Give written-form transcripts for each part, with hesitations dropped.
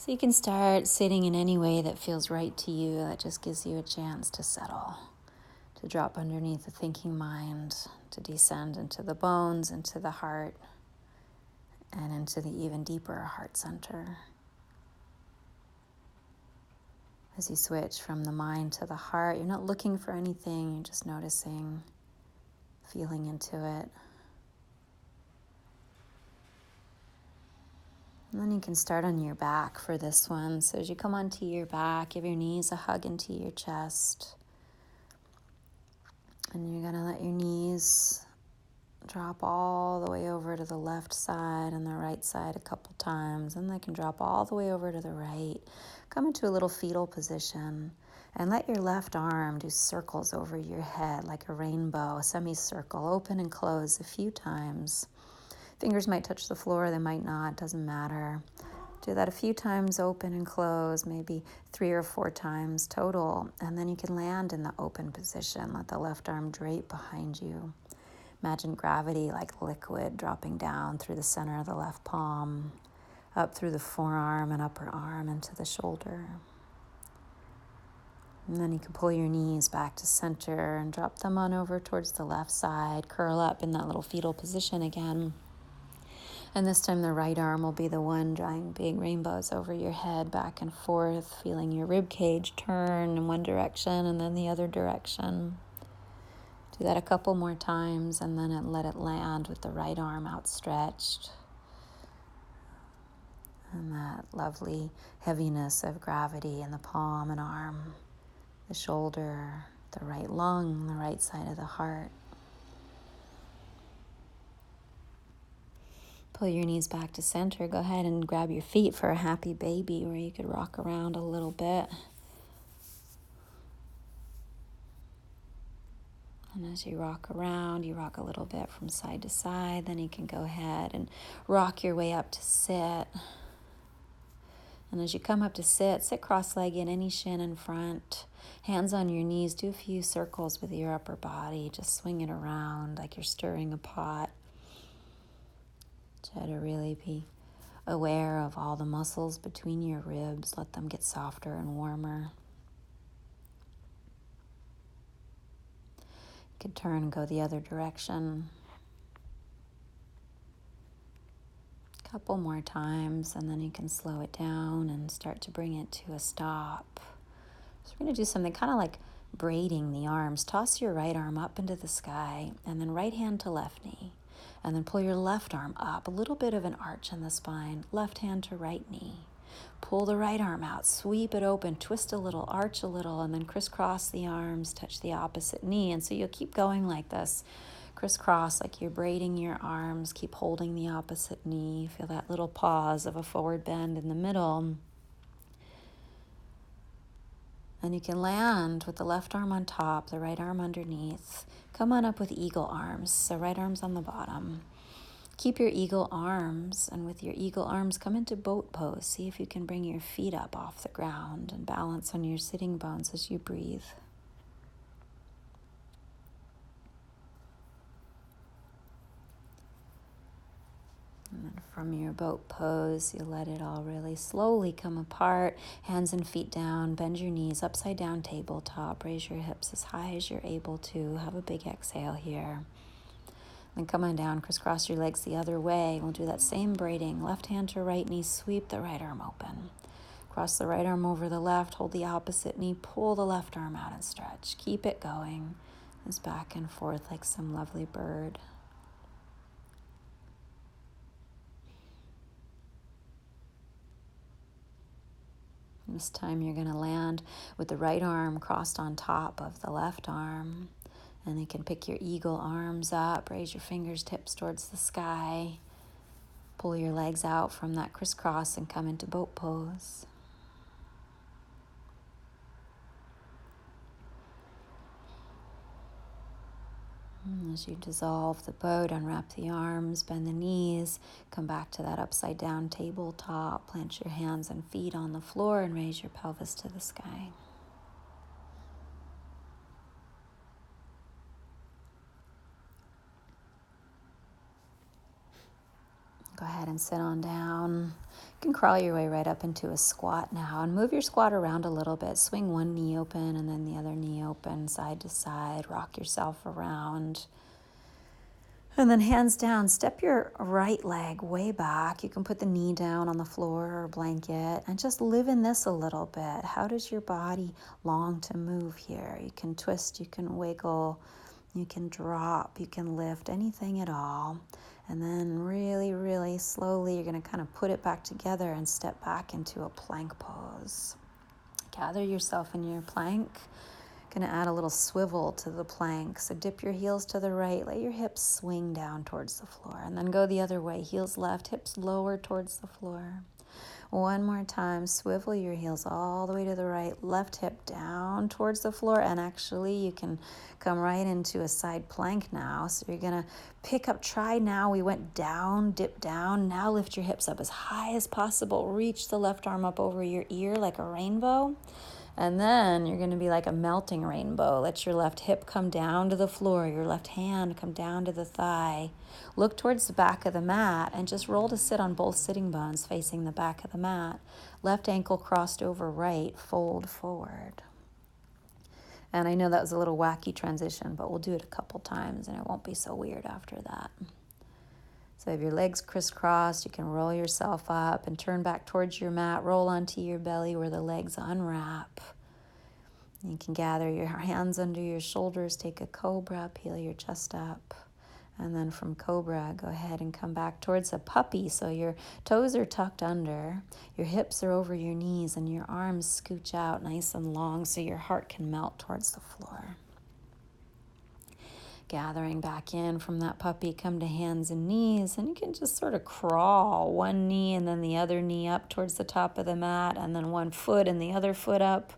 So you can start sitting in any way that feels right to you, that just gives you a chance to settle, to drop underneath the thinking mind, to descend into the bones, into the heart, and into the even deeper heart center. As you switch from the mind to the heart, you're not looking for anything, you're just noticing, feeling into it. And then you can start on your back for this one. So as you come onto your back, give your knees a hug into your chest. And you're going to let your knees drop all the way over to the left side and the right side a couple times. And they can drop all the way over to the right. Come into a little fetal position. And let your left arm do circles over your head like a rainbow, a semicircle. Open and close a few times. Fingers might touch the floor, they might not, doesn't matter. Do that a few times, open and close, maybe 3 or 4 times total. And then you can land in the open position. Let the left arm drape behind you. Imagine gravity like liquid dropping down through the center of the left palm, up through the forearm and upper arm into the shoulder. And then you can pull your knees back to center and drop them on over towards the left side. Curl up in that little fetal position again. And this time the right arm will be the one drawing big rainbows over your head, back and forth, feeling your rib cage turn in one direction and then the other direction. Do that a couple more times and then let it land with the right arm outstretched. And that lovely heaviness of gravity in the palm and arm, the shoulder, the right lung, the right side of the heart. Pull your knees back to center. Go ahead and grab your feet for a happy baby where you could rock around a little bit. And as you rock around, you rock a little bit from side to side. Then you can go ahead and rock your way up to sit. And as you come up to sit, sit cross-legged, any shin in front. Hands on your knees. Do a few circles with your upper body. Just swing it around like you're stirring a pot. Try to really be aware of all the muscles between your ribs. Let them get softer and warmer. You could turn and go the other direction. A couple more times, and then you can slow it down and start to bring it to a stop. So we're going to do something kind of like braiding the arms. Toss your right arm up into the sky, and then right hand to left knee. And then pull your left arm up, a little bit of an arch in the spine, left hand to right knee. Pull the right arm out, sweep it open, twist a little, arch a little, and then crisscross the arms, touch the opposite knee. And so you'll keep going like this, crisscross, like you're braiding your arms, keep holding the opposite knee. Feel that little pause of a forward bend in the middle. And you can land with the left arm on top, the right arm underneath. Come on up with eagle arms, so right arm's on the bottom. Keep your eagle arms, and with your eagle arms, come into boat pose. See if you can bring your feet up off the ground and balance on your sitting bones as you breathe. And then from your boat pose, you let it all really slowly come apart. Hands and feet down, bend your knees, upside down tabletop. Raise your hips as high as you're able to. Have a big exhale here. Then come on down, crisscross your legs the other way. We'll do that same braiding. Left hand to right knee, sweep the right arm open. Cross the right arm over the left, hold the opposite knee, pull the left arm out and stretch. Keep it going. It's back and forth like some lovely bird. This time you're going to land with the right arm crossed on top of the left arm. And you can pick your eagle arms up, raise your fingers tips towards the sky. Pull your legs out from that crisscross and come into boat pose. And as you dissolve the boat, unwrap the arms, bend the knees, come back to that upside down tabletop, plant your hands and feet on the floor and raise your pelvis to the sky. Go ahead and sit on down. can crawl your way right up into a squat now and move your squat around a little bit. Swing one knee open and then the other knee open, side to side. Rock yourself around. And then hands down, step your right leg way back. You can put the knee down on the floor or a blanket and just live in this a little bit. How does your body long to move here? You can twist, you can wiggle, you can drop, you can lift, anything at all. And then really, really slowly, you're going to kind of put it back together and step back into a plank pose. Gather yourself in your plank. Going to add a little swivel to the plank. So dip your heels to the right. Let your hips swing down towards the floor. And then go the other way. Heels left, hips lower towards the floor. One more time. Swivel your heels all the way to the right. Left hip down towards the floor. And actually, you can come right into a side plank now. So you're going to pick up. Try now. We went down, dip down. Now lift your hips up as high as possible. Reach the left arm up over your ear like a rainbow. And then you're going to be like a melting rainbow. Let your left hip come down to the floor, your left hand come down to the thigh. Look towards the back of the mat and just roll to sit on both sitting bones facing the back of the mat. Left ankle crossed over right, fold forward. And I know that was a little wacky transition, but we'll do it a couple times and it won't be so weird after that. So if your legs crisscrossed, you can roll yourself up and turn back towards your mat. Roll onto your belly where the legs unwrap. You can gather your hands under your shoulders, take a cobra, peel your chest up. And then from cobra, go ahead and come back towards a puppy. So your toes are tucked under, your hips are over your knees, and your arms scooch out nice and long so your heart can melt towards the floor. Gathering back in from that puppy, come to hands and knees, and you can just sort of crawl one knee and then the other knee up towards the top of the mat, and then one foot and the other foot up,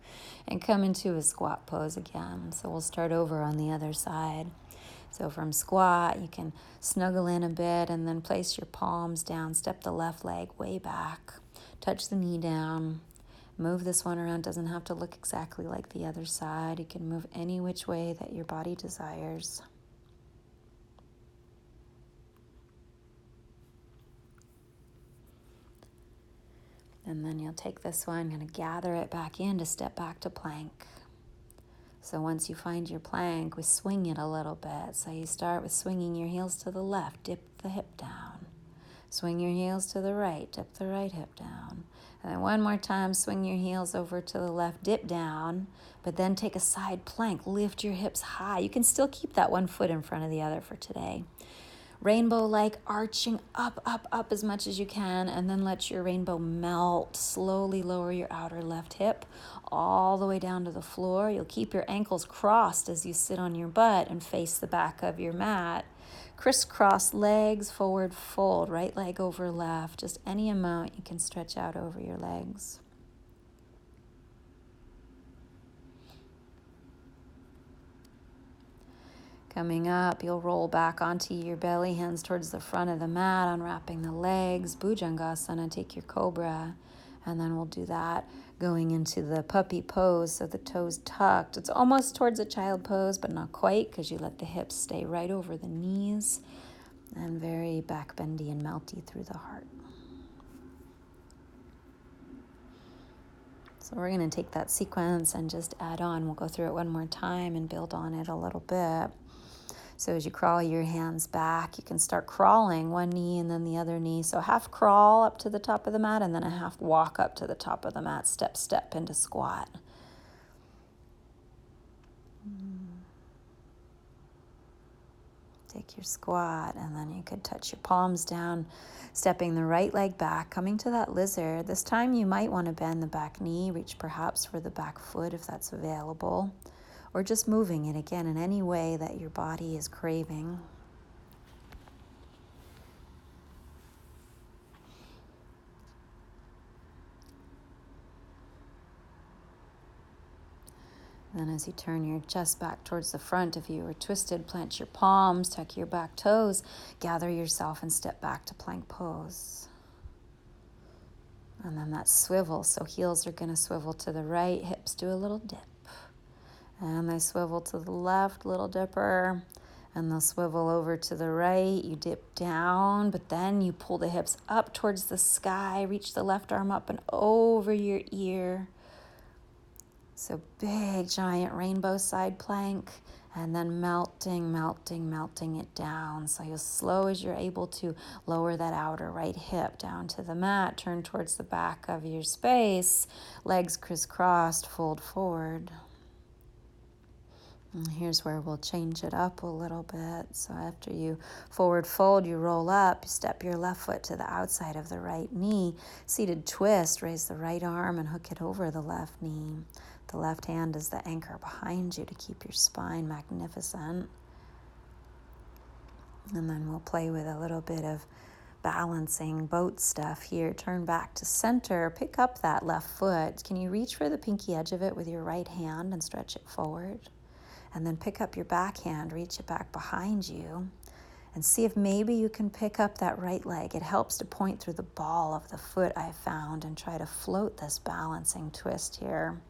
and come into a squat pose again. So we'll start over on the other side. So from squat, you can snuggle in a bit and then place your palms down, step the left leg way back, touch the knee down. Move this one around. Doesn't have to look exactly like the other side. You can move any which way that your body desires. And then you'll take this one, going to gather it back in to step back to plank. So once you find your plank, we swing it a little bit. So you start with swinging your heels to the left, dip the hip down. Swing your heels to the right, dip the right hip down. And then one more time, swing your heels over to the left, dip down, but then take a side plank, lift your hips high. You can still keep that one foot in front of the other for today. Rainbow-like arching up, up, up as much as you can, and then let your rainbow melt. Slowly lower your outer left hip all the way down to the floor. You'll keep your ankles crossed as you sit on your butt and face the back of your mat. Crisscross legs, forward fold, right leg over left. Just any amount you can stretch out over your legs. Coming up, you'll roll back onto your belly, hands towards the front of the mat, unwrapping the legs, Bhujangasana, take your cobra, and then we'll do that going into the puppy pose, so the toes tucked. It's almost towards a child pose, but not quite, because you let the hips stay right over the knees, and very back bendy and melty through the heart. So we're going to take that sequence and just add on. We'll go through it one more time and build on it a little bit. So as you crawl your hands back, you can start crawling one knee and then the other knee. So half crawl up to the top of the mat and then a half walk up to the top of the mat, step, step into squat. Take your squat, and then you could touch your palms down, stepping the right leg back, coming to that lizard. This time you might want to bend the back knee, reach perhaps for the back foot if that's available, or just moving it again in any way that your body is craving. Then as you turn your chest back towards the front, if you were twisted, plant your palms, tuck your back toes, gather yourself and step back to plank pose. And then that swivel, so heels are going to swivel to the right, hips do a little dip. And they swivel to the left, little dipper. And they'll swivel over to the right. You dip down, but then you pull the hips up towards the sky. Reach the left arm up and over your ear. So big, giant rainbow side plank. And then melting, melting, melting it down. So you'll slow as you're able to lower that outer right hip down to the mat. Turn towards the back of your space. Legs crisscrossed, fold forward. And here's where we'll change it up a little bit. So after you forward fold, you roll up, step your left foot to the outside of the right knee. Seated twist, raise the right arm and hook it over the left knee. The left hand is the anchor behind you to keep your spine magnificent. And then we'll play with a little bit of balancing boat stuff here. Turn back to center, pick up that left foot. Can you reach for the pinky edge of it with your right hand and stretch it forward? And then pick up your back hand, reach it back behind you, and see if maybe you can pick up that right leg. It helps to point through the ball of the foot I found and try to float this balancing twist here.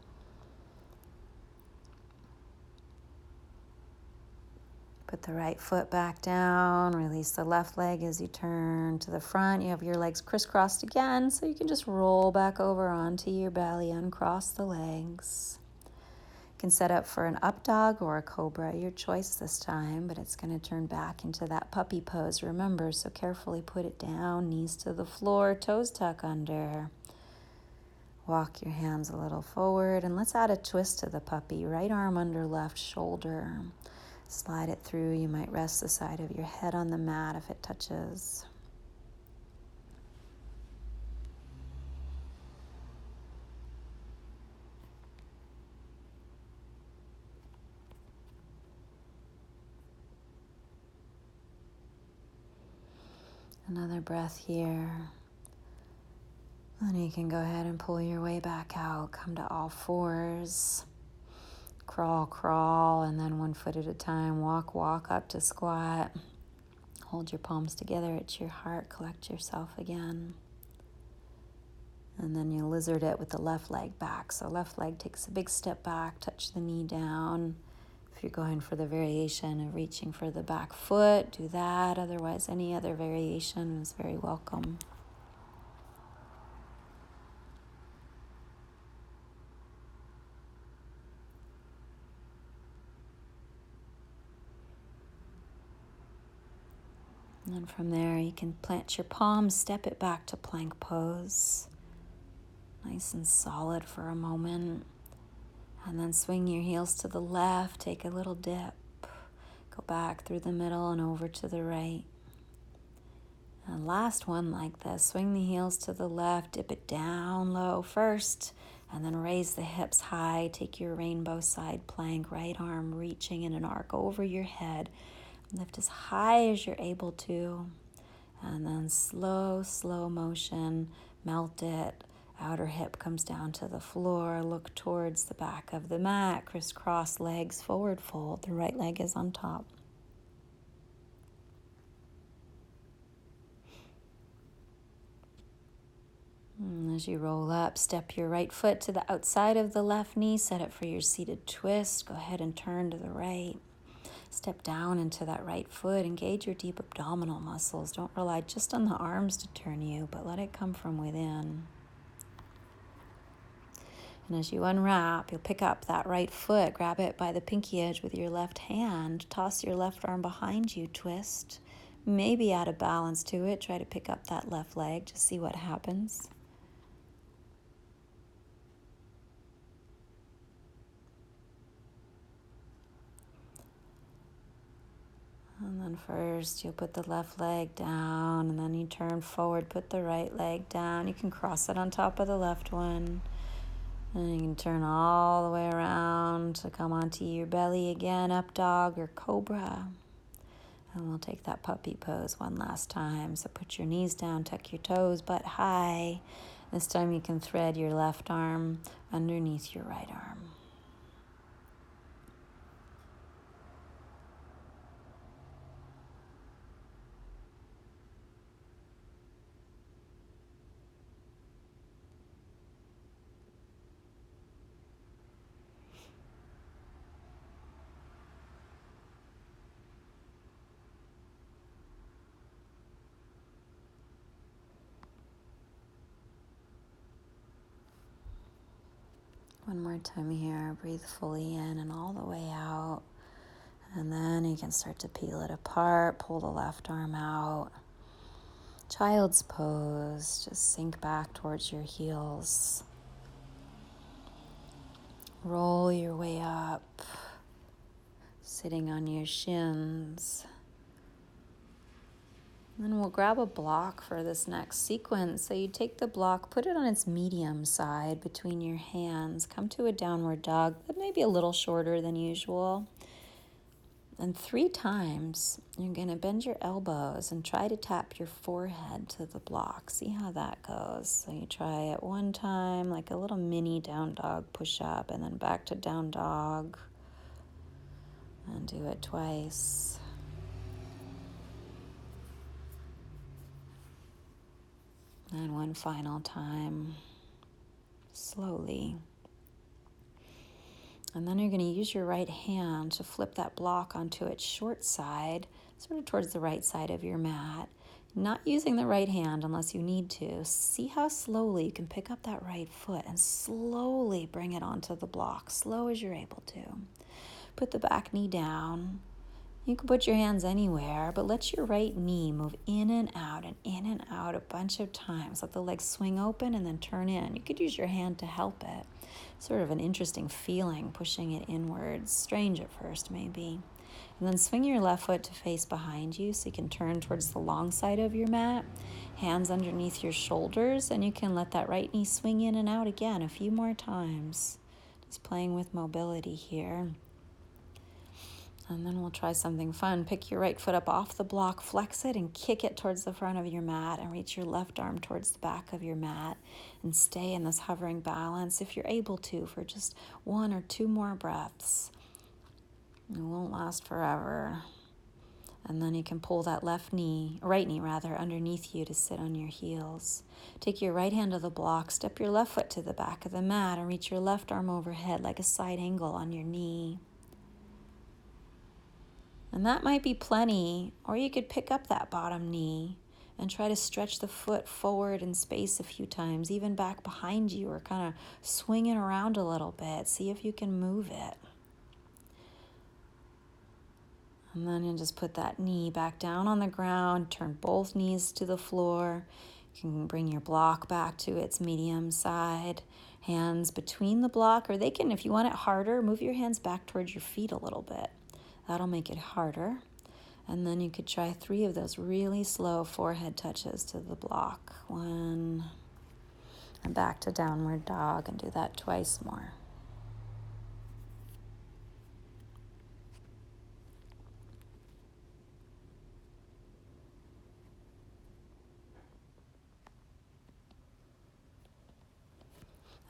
Put the right foot back down, release the left leg as you turn to the front. You have your legs crisscrossed again, so you can just roll back over onto your belly, uncross the legs. You can set up for an up dog or a cobra, your choice this time, but it's going to turn back into that puppy pose, remember, so carefully put it down, knees to the floor, toes tuck under. Walk your hands a little forward, and let's add a twist to the puppy. Right arm under left shoulder. Slide it through. You might rest the side of your head on the mat if it touches. Another breath here. Then you can go ahead and pull your way back out. Come to all fours. Crawl, crawl, and then one foot at a time. Walk, walk up to squat. Hold your palms together at your heart. Collect yourself again. And then you lizard it with the left leg back. So left leg takes a big step back. Touch the knee down. If you're going for the variation of reaching for the back foot, do that. Otherwise, any other variation is very welcome. And then from there, you can plant your palms, step it back to plank pose. Nice and solid for a moment. And then swing your heels to the left, take a little dip. Go back through the middle and over to the right. And last one like this, swing the heels to the left, dip it down low first, and then raise the hips high. Take your rainbow side plank, right arm reaching in an arc over your head. Lift as high as you're able to, and then slow, slow motion, melt it. Outer hip comes down to the floor. Look towards the back of the mat. Crisscross legs, forward fold. The right leg is on top. And as you roll up, step your right foot to the outside of the left knee. Set it for your seated twist. Go ahead and turn to the right. Step down into that right foot. Engage your deep abdominal muscles. Don't rely just on the arms to turn you, but let it come from within. And as you unwrap, you'll pick up that right foot. Grab it by the pinky edge with your left hand. Toss your left arm behind you. Twist. Maybe add a balance to it. Try to pick up that left leg. Just see what happens. And then first you'll put the left leg down, and then you turn forward, put the right leg down. You can cross it on top of the left one. And you can turn all the way around to come onto your belly again, up dog or cobra. And we'll take that puppy pose one last time. So put your knees down, tuck your toes, butt high. This time you can thread your left arm underneath your right arm. One more time here. Breathe fully in and all the way out. And then you can start to peel it apart. Pull the left arm out. Child's pose. Just sink back towards your heels. Roll your way up. Sitting on your shins. And then we'll grab a block for this next sequence. So you take the block, put it on its medium side between your hands. Come to a downward dog, but maybe a little shorter than usual. And 3 times, you're going to bend your elbows and try to tap your forehead to the block. See how that goes. So you try it 1 time, like a little mini down dog push up, and then back to down dog. And do it twice. And 1 final time, slowly. And then you're going to use your right hand to flip that block onto its short side, sort of towards the right side of your mat. Not using the right hand unless you need to. See how slowly you can pick up that right foot and slowly bring it onto the block, slow as you're able to. Put the back knee down. You can put your hands anywhere, but let your right knee move in and out a bunch of times. Let the legs swing open and then turn in. You could use your hand to help it. Sort of an interesting feeling, pushing it inwards. Strange at first, maybe. And then swing your left foot to face behind you so you can turn towards the long side of your mat. Hands underneath your shoulders, and you can let that right knee swing in and out again a few more times. Just playing with mobility here. And then we'll try something fun. Pick your right foot up off the block, flex it, and kick it towards the front of your mat, and reach your left arm towards the back of your mat, and stay in this hovering balance if you're able to for just 1 or 2 more breaths. It won't last forever. And then you can pull that right knee, underneath you to sit on your heels. Take your right hand to the block, step your left foot to the back of the mat, and reach your left arm overhead like a side angle on your knee. And that might be plenty, or you could pick up that bottom knee and try to stretch the foot forward in space a few times, even back behind you, or kind of swing it around a little bit. See if you can move it. And then you just put that knee back down on the ground, turn both knees to the floor. You can bring your block back to its medium side. Hands between the block, or they can, if you want it harder, move your hands back towards your feet a little bit. That'll make it harder. And then you could try 3 of those really slow forehead touches to the block. 1, and back to downward dog, and do that twice more.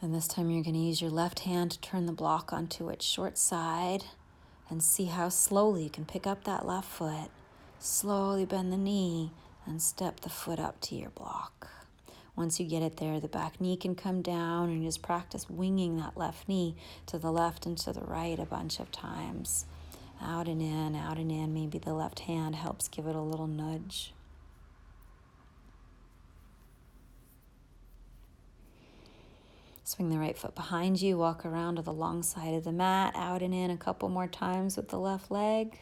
And this time you're going to use your left hand to turn the block onto its short side, and see how slowly you can pick up that left foot, slowly bend the knee, and step the foot up to your block. Once you get it there, the back knee can come down, and just practice winging that left knee to the left and to the right a bunch of times. Out and in, out and in. Maybe the left hand helps give it a little nudge. Swing the right foot behind you, walk around to the long side of the mat, out and in a couple more times with the left leg.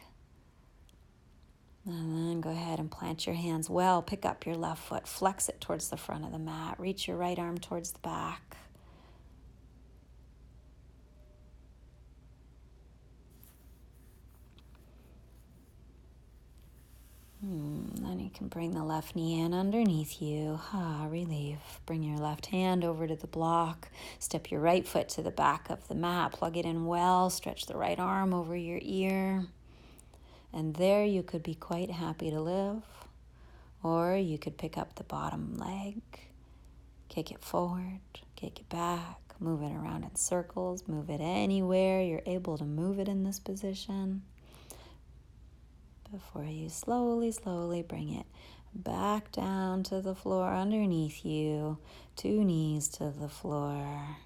And then go ahead and plant your hands well. Pick up your left foot, flex it towards the front of the mat, reach your right arm towards the back. Then you can bring the left knee in underneath you. Relief. Bring your left hand over to the block. Step your right foot to the back of the mat. Plug it in well. Stretch the right arm over your ear. And there you could be quite happy to live. Or you could pick up the bottom leg, kick it forward, kick it back, move it around in circles, move it anywhere you're able to move it in this position. Before you slowly bring it back down to the floor underneath you, 2 knees to the floor.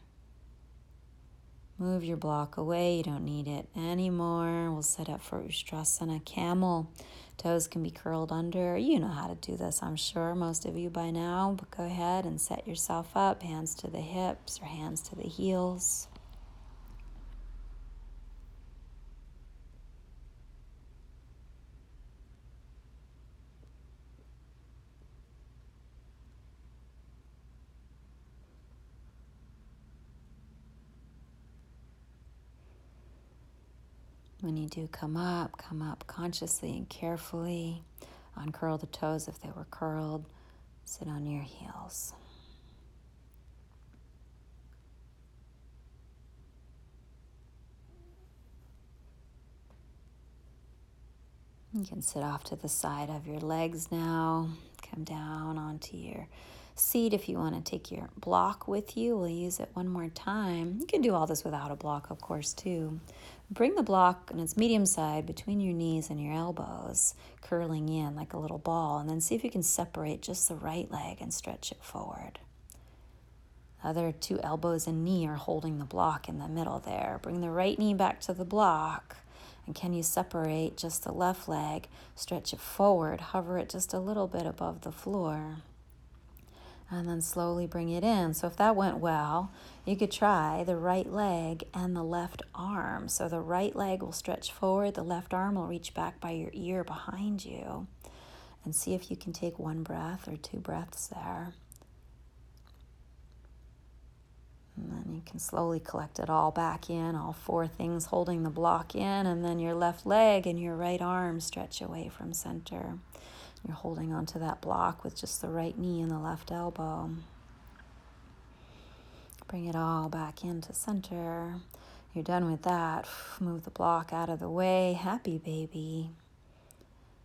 Move your block away, you don't need it anymore. We'll set up for Ustrasana, Camel. Toes can be curled under. You know how to do this, I'm sure, most of you by now, but go ahead and set yourself up, hands to the hips or hands to the heels. When you do come up consciously and carefully. Uncurl the toes if they were curled. Sit on your heels. You can sit off to the side of your legs now. Come down onto your seat if you want to take your block with you. We'll use it one more time. You can do all this without a block, of course, too. Bring the block on its medium side between your knees and your elbows, curling in like a little ball, and then see if you can separate just the right leg and stretch it forward. The other two elbows and knee are holding the block in the middle there. Bring the right knee back to the block. And can you separate just the left leg, stretch it forward, hover it just a little bit above the floor, and then slowly bring it in. So if that went well, you could try the right leg and the left arm. So the right leg will stretch forward, the left arm will reach back by your ear behind you, and see if you can take one breath or two breaths there. And then you can slowly collect it all back in, all four things holding the block in, and then your left leg and your right arm stretch away from center. You're holding onto that block with just the right knee and the left elbow. Bring it all back into center. You're done with that. Move the block out of the way. Happy baby.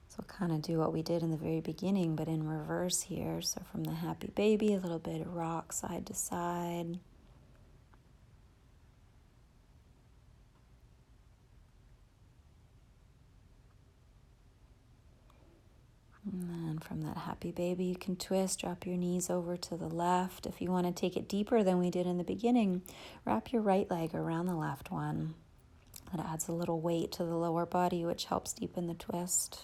So kind of do what we did in the very beginning, but in reverse here. So from the happy baby, a little bit of rock side to side. And then from that happy baby, you can twist, drop your knees over to the left. If you want to take it deeper than we did in the beginning, wrap your right leg around the left one. That adds a little weight to the lower body, which helps deepen the twist.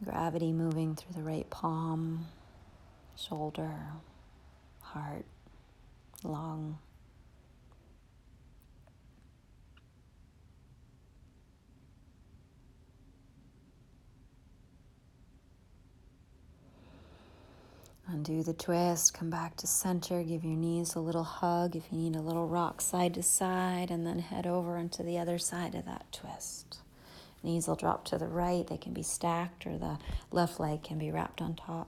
Gravity moving through the right palm, shoulder, heart, lung. Undo the twist, come back to center, give your knees a little hug if you need a little rock side to side, and then head over onto the other side of that twist. Knees will drop to the right, they can be stacked, or the left leg can be wrapped on top.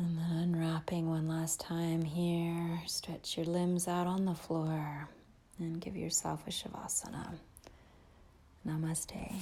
And then unwrapping one last time here. Stretch your limbs out on the floor and give yourself a Savasana. Namaste.